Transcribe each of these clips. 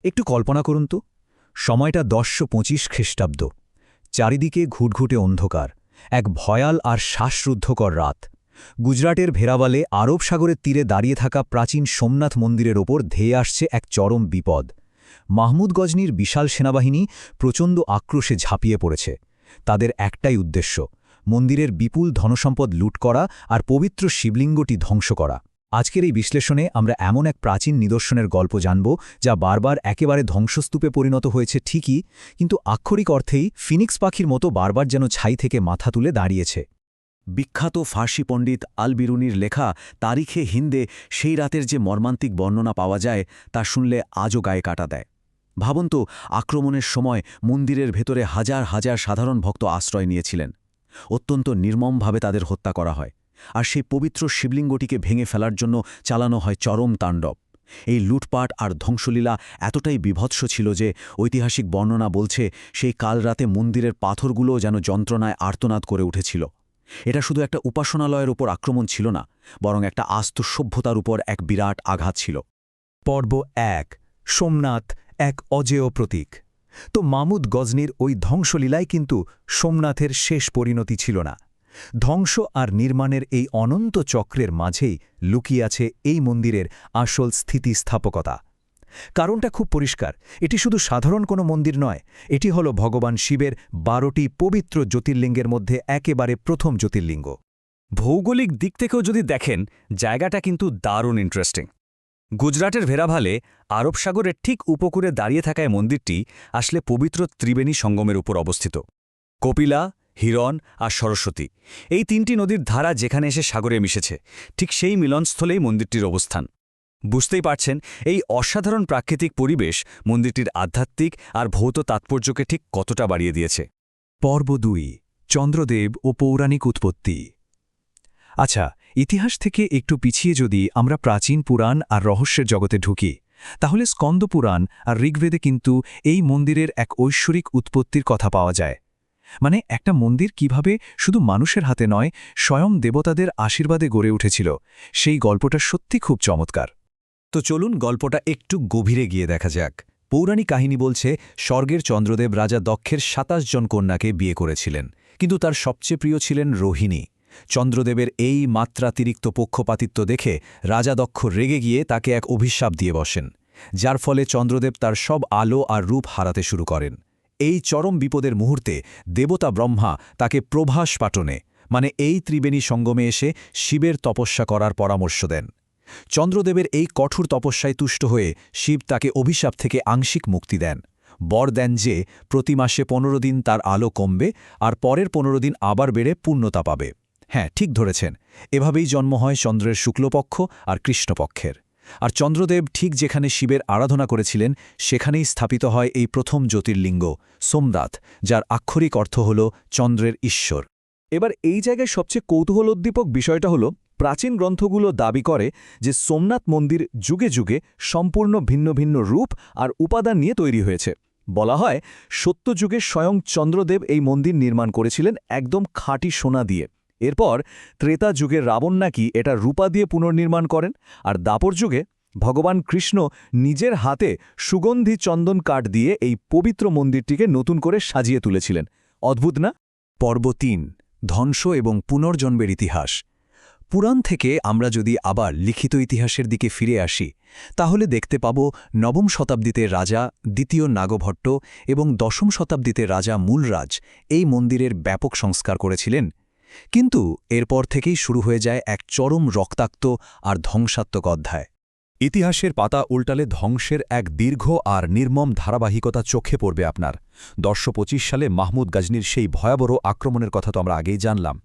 একটু কল্পনা করুন তো, সময়টা ১০২৫ খ্রিস্টাব্দ। চারিদিকে ঘুটঘুটে অন্ধকার, এক ভয়াল আর শ্বাসরুদ্ধকর রাত। গুজরাটের ভেরাওয়ালে আরব সাগরের তীরে দাঁড়িয়ে থাকা প্রাচীন সোমনাথ মন্দিরের ওপর ধেয়ে আসছে এক চরম বিপদ। মাহমুদ গজনীর বিশাল সেনাবাহিনী প্রচণ্ড আক্রোশে ঝাঁপিয়ে পড়েছে। তাদের একটাই উদ্দেশ্য, মন্দিরের বিপুল ধনসম্পদ লুট করা আর পবিত্র শিবলিঙ্গটি ধ্বংস করা। আজকের এই বিশ্লেষণে আমরা এমন এক প্রাচীন নিদর্শনের গল্প জানব, যা বারবার একেবারে ধ্বংসস্তূপে পরিণত হয়েছে ঠিকই, কিন্তু আক্ষরিক অর্থেই ফিনিক্স পাখির মতো বারবার যেন ছাই থেকে মাথা তুলে দাঁড়িয়েছে। বিখ্যাত ফার্সি পণ্ডিত আল বিরুনির লেখা তারিখে হিন্দে সেই রাতের যে মর্মান্তিক বর্ণনা পাওয়া যায় তা শুনলে আজও গায়ে কাটা দেয়। ভাবুন তো, আক্রমণের সময় মন্দিরের ভেতরে হাজার হাজার সাধারণ ভক্ত আশ্রয় নিয়েছিলেন। অত্যন্ত নির্মমভাবে তাদের হত্যা করা হয়, আর সেই পবিত্র শিবলিঙ্গটিকে ভেঙে ফেলার জন্য চালানো হয় চরম তাণ্ডব। এই লুটপাট আর ধ্বংসলীলা এতটাই বিভৎস ছিল যে ঐতিহাসিক বর্ণনা বলছে সেই কাল রাতে মন্দিরের পাথরগুলোও যেন যন্ত্রণায় আর্তনাদ করে উঠেছিল। এটা শুধু একটা উপাসনালয়ের উপর আক্রমণ ছিল না, বরং একটা আস্ত সভ্যতার উপর এক বিরাট আঘাত ছিল। পর্ব ১, সোমনাথ, এক অজেয় প্রতীক। তো মাহমুদ গজনীর ওই ধ্বংসলীলাই কিন্তু সোমনাথের শেষ পরিণতি ছিল না। ধ্বংস আর নির্মাণের এই অনন্ত চক্রের মাঝেই লুকিয়ে আছে এই মন্দিরের আসল স্থিতিস্থাপকতা। কারণটা খুব পরিষ্কার, এটি শুধু সাধারণ কোনো মন্দির নয়, এটি হল ভগবান শিবের ১২টি পবিত্র জ্যোতির্লিঙ্গের মধ্যে একেবারে প্রথম জ্যোতির্লিঙ্গ। ভৌগোলিক দিক থেকেও যদি দেখেন, জায়গাটা কিন্তু দারুণ ইন্টারেস্টিং। গুজরাটের ভেরাভালে আরব সাগরের ঠিক উপকূলে দাঁড়িয়ে থাকায় মন্দিরটি আসলে পবিত্র ত্রিবেণী সঙ্গমের উপর অবস্থিত। কপিলা, হিরণ আর সরস্বতী, এই তিনটি নদীর ধারা যেখানে এসে সাগরে মিশেছে, ঠিক সেই মিলনস্থলেই মন্দিরটির অবস্থান। বুঝতেই পারছেন, এই অসাধারণ প্রাকৃতিক পরিবেশ মন্দিরটির আধ্যাত্মিক আর ভৌত তাৎপর্যকে ঠিক কতটা বাড়িয়ে দিয়েছে। পর্ব ২, চন্দ্রদেব ও পৌরাণিক উৎপত্তি। আচ্ছা, ইতিহাস থেকে একটু পিছিয়ে যদি আমরা প্রাচীন পুরাণ আর রহস্যের জগতে ঢুকি, তাহলে স্কন্দ পুরাণ আর ঋগ্বেদে কিন্তু এই মন্দিরের এক ঐশ্বরিক উৎপত্তির কথা পাওয়া যায়। মানে একটা মন্দির কিভাবে শুধু মানুষের হাতে নয়, স্বয়ং দেবতাদের আশীর্বাদে গড়ে উঠেছিল, সেই গল্পটা সত্যি খুব চমৎকার। তো চলুন গল্পটা একটু গভীরে গিয়ে দেখা যাক। পৌরাণিক কাহিনী বলছে, স্বর্গের চন্দ্রদেব রাজা দক্ষের ২৭ জন কন্যাকে বিয়ে করেছিলেন, কিন্তু তার সবচেয়ে প্রিয় ছিলেন রোহিণী। চন্দ্রদেবের এই মাত্রাতিরিক্ত পক্ষপাতিত্ব দেখে রাজা দক্ষ রেগে গিয়ে তাকে এক অভিশাপ দিয়ে বসেন, যার ফলে চন্দ্রদেব তার সব আলো আর রূপ হারাতে শুরু করেন। এই চরম বিপদের মুহূর্তে দেবতা ব্রহ্মা তাকে প্রভাস পাটনে, মানে এই ত্রিবেণী সঙ্গমে এসে শিবের তপস্যা করার পরামর্শ দেন। চন্দ্রদেবের এই কঠোর তপস্যায় তুষ্ট হয়ে শিব তাকে অভিশাপ থেকে আংশিক মুক্তি দেন। বর দেন যে প্রতি মাসে ১৫ দিন তার আলো কমবে, আর পরের ১৫ দিন আবার বেড়ে পূর্ণতা পাবে। হ্যাঁ, ঠিক ধরেছেন, এভাবেই জন্ম হয় চন্দ্রের শুক্লপক্ষ আর কৃষ্ণপক্ষের। আর চন্দ্রদেব ঠিক যেখানে শিবের আরাধনা করেছিলেন, সেখানেই স্থাপিত হয় এই প্রথম জ্যোতির্লিঙ্গ সোমনাথ, যার আক্ষরিক অর্থ হল চন্দ্রের ঈশ্বর। এবার এই জায়গায় সবচেয়ে কৌতূহলোদ্দীপক বিষয়টা হলো, প্রাচীন গ্রন্থগুলো দাবি করে যে সোমনাথ মন্দির যুগে যুগে সম্পূর্ণ ভিন্ন ভিন্ন রূপ আর উপাদান নিয়ে তৈরি হয়েছে। বলা হয়, সত্যযুগে স্বয়ং চন্দ্রদেব এই মন্দির নির্মাণ করেছিলেন একদম খাঁটি সোনা দিয়ে। এরপর ত্রেতা যুগের রাবণ নাকি এটা রূপা দিয়ে পুনর্নির্মাণ করেন, আর দাপর যুগে ভগবান কৃষ্ণ নিজের হাতে সুগন্ধি চন্দন কাঠ দিয়ে এই পবিত্র মন্দিরটিকে নতুন করে সাজিয়ে তুলেছিলেন। অদ্ভুত না? পর্ব ৩, ধ্বংস এবং পুনর্জন্মের ইতিহাস। পুরাণ থেকে আমরা যদি আবার লিখিত ইতিহাসের দিকে ফিরে আসি, তাহলে দেখতে পাব নবম শতাব্দীতে রাজা দ্বিতীয় নাগভট্ট এবং দশম শতাব্দীতে রাজা মূলরাজ এই মন্দিরের ব্যাপক সংস্কার করেছিলেন। কিন্তু এরপর থেকেই শুরু হয়ে যায় এক চরম রক্তাক্ত আর ধ্বংসাত্মক অধ্যায়। ইতিহাসের পাতা উল্টালে ধ্বংসের এক দীর্ঘ আর নির্মম ধারাবাহিকতা চোখে পড়বে আপনার। ১২২৫ সালে মাহমুদ গজনীর সেই ভয়াবহ আক্রমণের কথা তো আমরা আগেই জানলাম।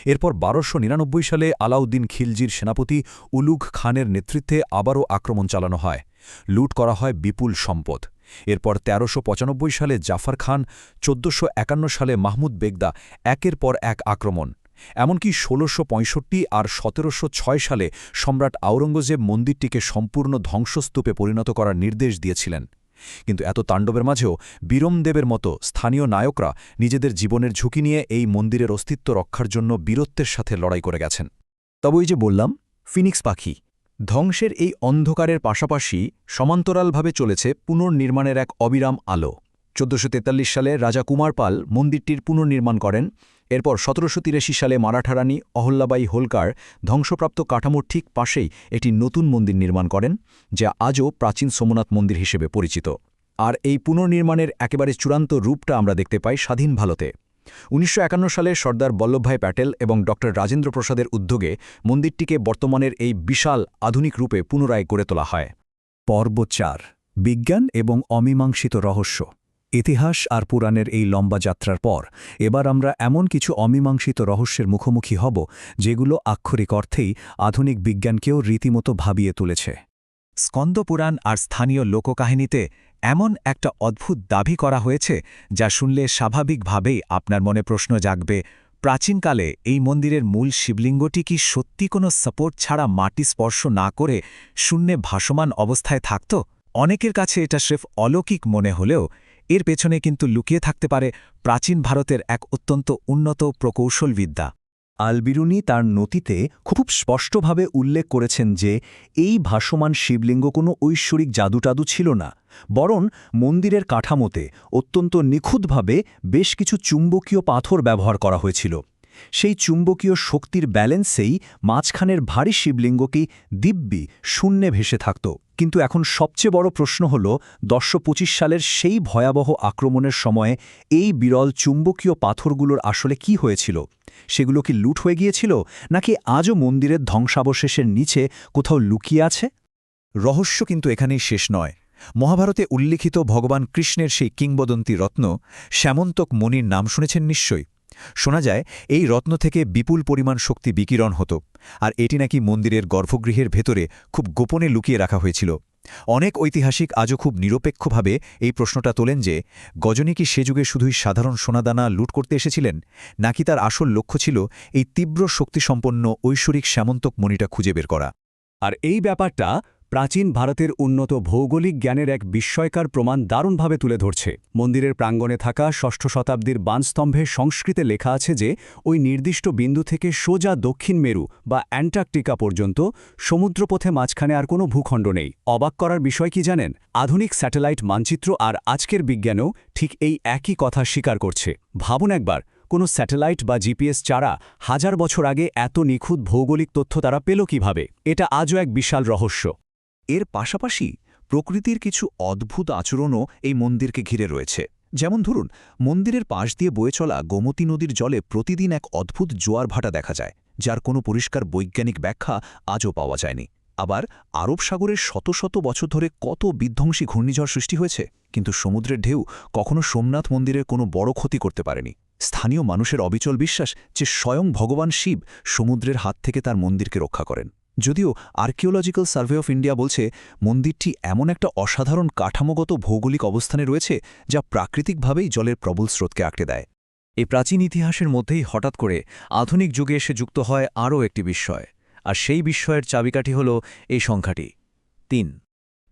এরপর ১২৯৯ সালে আলাউদ্দিন খিলজির সেনাপতি উলুঘ খানের নেতৃত্বে আবারও আক্রমণ চালানো হয়। লুট করা হয় বিপুল সম্পদ। এরপর ১৩৯৫ সালে জাফর খান, ১৪৫১ সালে মাহমুদ বেগদা, একের পর এক আক্রমণ। এমনকি ১৬৬৫ আর ১৭০৬ সালে সম্রাট আওরঙ্গজেব মন্দিরটিকে সম্পূর্ণ ধ্বংসস্তূপে পরিণত করার নির্দেশ দিয়েছিলেন। কিন্তু এত তাণ্ডবের মাঝেও বীরমদেবের মতো স্থানীয় নায়করা নিজেদের জীবনের ঝুঁকি নিয়ে এই মন্দিরের অস্তিত্ব রক্ষার জন্য বীরত্বের সাথে লড়াই করে গেছেন। তবে ওই যে বললাম, ফিনিক্স পাখি, ধ্বংসের এই অন্ধকারের পাশাপাশি সমান্তরালভাবে চলেছে পুনর্নির্মাণের এক অবিরাম আলো। ১৪৪৩ সালে রাজা কুমার পাল মন্দিরটির পুনর্নির্মাণ করেন। এরপর ১৭৮৩ সালে মারাঠা রানী অহল্যাবাই হোলকার ধ্বংসপ্রাপ্ত কাঠামোর ঠিক পাশেই একটি নতুন মন্দির নির্মাণ করেন, যা আজও প্রাচীন সোমনাথ মন্দির হিসেবে পরিচিত। আর এই পুনর্নির্মাণের একেবারে চূড়ান্ত রূপটা আমরা দেখতে পাই স্বাধীন ভারতে। ১৯৫১ সালে সর্দার বল্লভভাই প্যাটেল এবং ড রাজেন্দ্র প্রসাদের উদ্যোগে মন্দিরটিকে বর্তমানের এই বিশাল আধুনিক রূপে পুনরায় গড়ে তোলা হয়। পর্ব ৪, বিজ্ঞান এবং অমীমাংসিত রহস্য। ইতিহাস আর পুরাণের এই লম্বা যাত্রার পর এবার আমরা এমন কিছু অমীমাংসিত রহস্যের মুখোমুখি হব, যেগুলো আক্ষরিক অর্থেই আধুনিক বিজ্ঞানকেও রীতিমতো ভাবিয়ে তুলেছে। স্কন্দপুরাণ আর স্থানীয় লোককাহিনীতে এমন একটা অদ্ভুত দাবি করা হয়েছে, যা শুনলে স্বাভাবিকভাবেই আপনার মনে প্রশ্ন জাগবে, প্রাচীনকালে এই মন্দিরের মূল শিবলিঙ্গটি কি সত্যি কোনো সাপোর্ট ছাড়া মাটি স্পর্শ না করে শূন্যে ভাসমান অবস্থায় থাকত? অনেকের কাছে এটা স্রেফ অলৌকিক মনে হলেও এর পেছনে কিন্তু লুকিয়ে থাকতে পারে প্রাচীন ভারতের এক অত্যন্ত উন্নত প্রকৌশলবিদ্যা। আল-বিরুনি তার নথিতে খুব স্পষ্টভাবে উল্লেখ করেছেন যে এই ভাসমান শিবলিঙ্গ কোনো ঐশ্বরিক জাদুটাদু ছিল না, বরং মন্দিরের কাঠামোতে অত্যন্ত নিখুঁতভাবে বেশ কিছু চুম্বকীয় পাথর ব্যবহার করা হয়েছিল। সেই চুম্বকীয় শক্তির ব্যালেন্সেই মাঝখানের ভারী শিবলিঙ্গটি দিব্যি শূন্যে ভেসে থাকত। কিন্তু এখন সবচেয়ে বড় প্রশ্ন হল, ১০২৫ সালের সেই ভয়াবহ আক্রমণের সময়ে এই বিরল চুম্বকীয় পাথরগুলোর আসলে কি হয়েছিল? সেগুলো কি লুট হয়ে গিয়েছিল, নাকি আজও মন্দিরের ধ্বংসাবশেষের নিচে কোথাও লুকিয়ে আছে? রহস্য কিন্তু এখানেই শেষ নয়। মহাভারতে উল্লিখিত ভগবান কৃষ্ণের সেই কিংবদন্তি রত্ন শ্যামন্তক মণির নাম শুনেছেন নিশ্চয়ই। শোনা যায় এই রত্ন থেকে বিপুল পরিমাণ শক্তি বিকিরণ হতো, আর এটি নাকি মন্দিরের গর্ভগৃহের ভেতরে খুব গোপনে লুকিয়ে রাখা হয়েছিল। অনেক ঐতিহাসিক আজও খুব নিরপেক্ষভাবে এই প্রশ্নটা তোলেন যে গজনী কি সে যুগে শুধুই সাধারণ সোনাদানা লুট করতে এসেছিলেন, নাকি তার আসল লক্ষ্য ছিল এই তীব্র শক্তিসম্পন্ন ঐশ্বরিক শ্যামন্তক মণিটা খুঁজে বের করা। আর এই ব্যাপারটা প্রাচীন ভারতের উন্নত ভৌগোলিক জ্ঞানের এক বিস্ময়কর প্রমাণ দারুণভাবে তুলে ধরছে। মন্দিরের প্রাঙ্গণে থাকা ৬ষ্ঠ শতাব্দীর বানস্তম্ভে সংস্কৃতে লেখা আছে যে ওই নির্দিষ্ট বিন্দু থেকে সোজা দক্ষিণ মেরু বা অ্যান্টার্কটিকা পর্যন্ত সমুদ্রপথে মাঝখানে আর কোনো ভূখণ্ড নেই। অবাক করার বিষয় কি জানেন? আধুনিক স্যাটেলাইট মানচিত্র আর আজকের বিজ্ঞানও ঠিক এই একই কথা স্বীকার করছে। ভাবুন একবার, কোনো স্যাটেলাইট বা জিপিএস ছাড়া ১০০০ বছর আগে এত নিখুঁত ভৌগোলিক তথ্য তারা পেল কিভাবে? এটা আজও এক বিশাল রহস্য। এর পাশাপাশি প্রকৃতির কিছু অদ্ভুত আচরণও এই মন্দিরকে ঘিরে রয়েছে। যেমন ধরুন, মন্দিরের পাশ দিয়ে বয়ে চলা গোমতী নদীর জলে প্রতিদিন এক অদ্ভুত জোয়ার ভাটা দেখা যায়, যার কোনো পরিষ্কার বৈজ্ঞানিক ব্যাখ্যা আজও পাওয়া যায়নি। আবার আরব সাগরের শত শত বছর ধরে কত বিধ্বংসী ঘূর্ণিঝড় সৃষ্টি হয়েছে, কিন্তু সমুদ্রের ঢেউ কখনো সোমনাথ মন্দিরের কোনো বড় ক্ষতি করতে পারেনি। স্থানীয় মানুষের অবিচল বিশ্বাস যে স্বয়ং ভগবান শিব সমুদ্রের হাত থেকে তার মন্দিরকে রক্ষা করেন। যদিও আর্কিওলজিক্যাল সার্ভে অফ ইন্ডিয়া বলছে মন্দিরটি এমন একটা অসাধারণ কাঠামোগত ভৌগোলিক অবস্থানে রয়েছে যা প্রাকৃতিকভাবেই জলের প্রবল স্রোতকে আটকে দেয়। এই প্রাচীন ইতিহাসের মধ্যেই হঠাৎ করে আধুনিক যুগে এসে যুক্ত হয় আরও একটি বিস্ময়, আর সেই বিস্ময়ের চাবিকাঠি হল এই সংখ্যাটি ৩।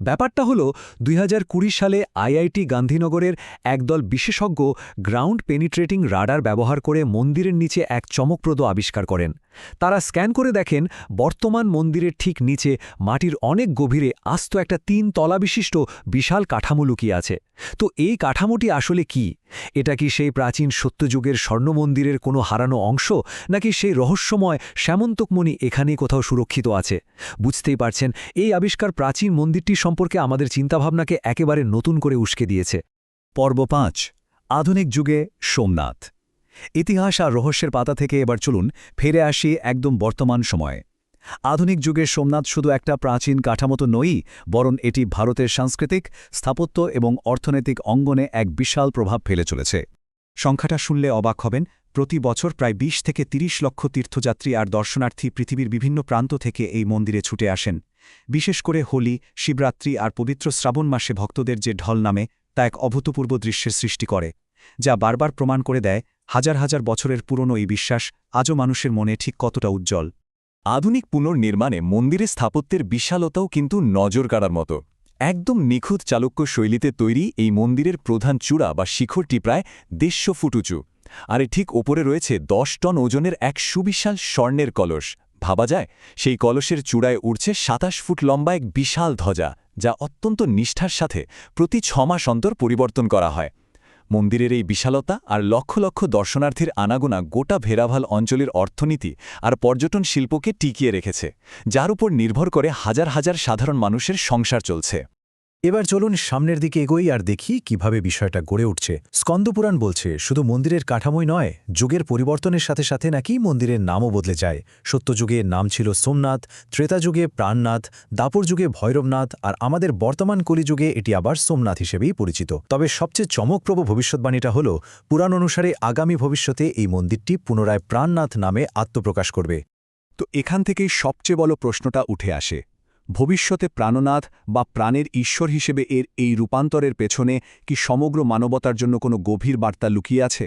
ব্যাপারটা হলো ২০২০ সালে আইআইটি গান্ধীনগরের একদল বিশেষজ্ঞ গ্রাউন্ড পেনিট্রেটিং রাডার ব্যবহার করে মন্দিরের নিচে এক চমকপ্রদ আবিষ্কার করেন। তারা স্ক্যান করে দেখেন বর্তমান মন্দিরের ঠিক নিচে মাটির অনেক গভীরে আস্ত একটা ৩ তলা বিশিষ্ট বিশাল কাঠামো লুকিয়ে আছে। তো এই কাঠামোটি আসলে কি? এটা কি সেই প্রাচীন সত্যযুগের স্বর্ণমন্দিরের কোনো হারানো অংশ, নাকি সেই রহস্যময় শ্যামন্তকমণি এখানেই কোথাও সুরক্ষিত আছে? বুঝতেই পারছেন, এই আবিষ্কার প্রাচীন মন্দিরটি সম্পর্কে আমাদের চিন্তাভাবনাকে একেবারে নতুন করে উস্কে দিয়েছে। পর্ব ৫, আধুনিক যুগে সোমনাথ। ইতিহাস আর রহস্যের পাতা থেকে এবার চলুন ফিরে আসি একদম বর্তমান সময়ে। আধুনিক যুগের সোমনাথ শুধু একটা প্রাচীন কাঠামো তো নয়ই, বরং এটি ভারতের সাংস্কৃতিক, স্থাপত্য এবং অর্থনৈতিক অঙ্গনে এক বিশাল প্রভাব ফেলে চলেছে। সংখ্যাটা শুনলে অবাক হবেন, প্রতি বছর প্রায় ২০ থেকে ৩০ লক্ষ তীর্থযাত্রী আর দর্শনার্থী পৃথিবীর বিভিন্ন প্রান্ত থেকে এই মন্দিরে ছুটে আসেন। বিশেষ করে হোলি, শিবরাত্রি আর পবিত্র শ্রাবণ মাসে ভক্তদের যে ঢল নামে, তা এক অভূতপূর্ব দৃশ্যের সৃষ্টি করে, যা বারবার প্রমাণ করে দেয় হাজার হাজার বছরের পুরনো এই বিশ্বাস আজও মানুষের মনে ঠিক কতটা উজ্জ্বল। আধুনিক পুনর্নির্মাণে মন্দিরের স্থাপত্যের বিশালতাও কিন্তু নজর কাড়ার মতো। একদম নিখুঁত চালুক্য শৈলীতে তৈরি এই মন্দিরের প্রধান চূড়া বা শিখরটি প্রায় ১৫০ ফুট উঁচু, আর ঠিক ওপরে রয়েছে ১০ টন ওজনের এক সুবিশাল স্বর্ণের কলস। ভাবা যায় সেই কলসের চূড়ায় উড়ছে ২৭ ফুট লম্বা এক বিশাল ধ্বজা, যা অত্যন্ত নিষ্ঠার সাথে প্রতি ৬ মাস অন্তর পরিবর্তন করা হয়। মন্দিরের এই বিশালতা আর লক্ষ লক্ষ দর্শনার্থীর আনাগোনা গোটা ভেরাভাল অঞ্চলের অর্থনীতি আর পর্যটন শিল্পকে টিকিয়ে রেখেছে, যার উপর নির্ভর করে হাজার হাজার সাধারণ মানুষের সংসার চলছে। এবার চলুন সামনের দিকে এগোই আর দেখি কিভাবে বিষয়টা গড়ে উঠছে। স্কন্দপুরাণ বলছে শুধু মন্দিরের কাঠামোই নয়, যুগের পরিবর্তনের সাথে সাথে নাকি মন্দিরের নামও বদলে যায়। সত্যযুগে নাম ছিল সোমনাথ, ত্রেতাযুগে প্রাণনাথ, দাপর যুগে ভৈরবনাথ, আর আমাদের বর্তমান কলিযুগে এটি আবার সোমনাথ হিসেবেই পরিচিত। তবে সবচেয়ে চমকপ্রদ ভবিষ্যৎবাণীটা হল পুরাণ অনুসারে আগামী ভবিষ্যতে এই মন্দিরটি পুনরায় প্রাণনাথ নামে আত্মপ্রকাশ করবে। তো এখান থেকেই সবচেয়ে বড় প্রশ্নটা উঠে আসে, ভবিষ্যতে প্রাণনাথ বা প্রাণের ঈশ্বর হিসেবে এর এই রূপান্তরের পেছনে কি সমগ্র মানবতার জন্য কোনো গভীর বার্তা লুকিয়ে আছে?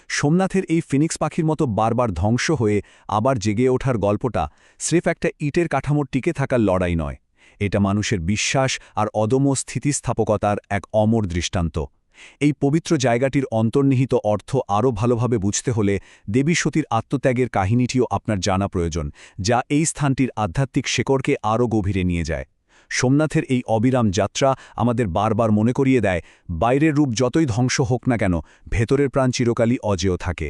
সোমনাথের এই ফিনিক্স পাখির মতো বারবার ধ্বংস হয়ে আবার জেগে ওঠার গল্পটা স্রেফ একটা ইটের কাঠামোর টিকে থাকার লড়াই নয়, এটা মানুষের বিশ্বাস আর অদম্য স্থিতিস্থাপকতার এক অমর দৃষ্টান্ত। এই পবিত্র জায়গাটির অন্তর্নিহিত অর্থ আরও ভালোভাবে বুঝতে হলে দেবী সতীর আত্মত্যাগের কাহিনীটিও আপনার জানা প্রয়োজন, যা এই স্থানটির আধ্যাত্মিক শেকড়কে আরও গভীরে নিয়ে যায়। সোমনাথের এই অবিরাম যাত্রা আমাদের বারবার মনে করিয়ে দেয়, বাইরের রূপ যতই ধ্বংস হোক না কেন, ভেতরের প্রাণ চিরকালই অজেয় থাকে।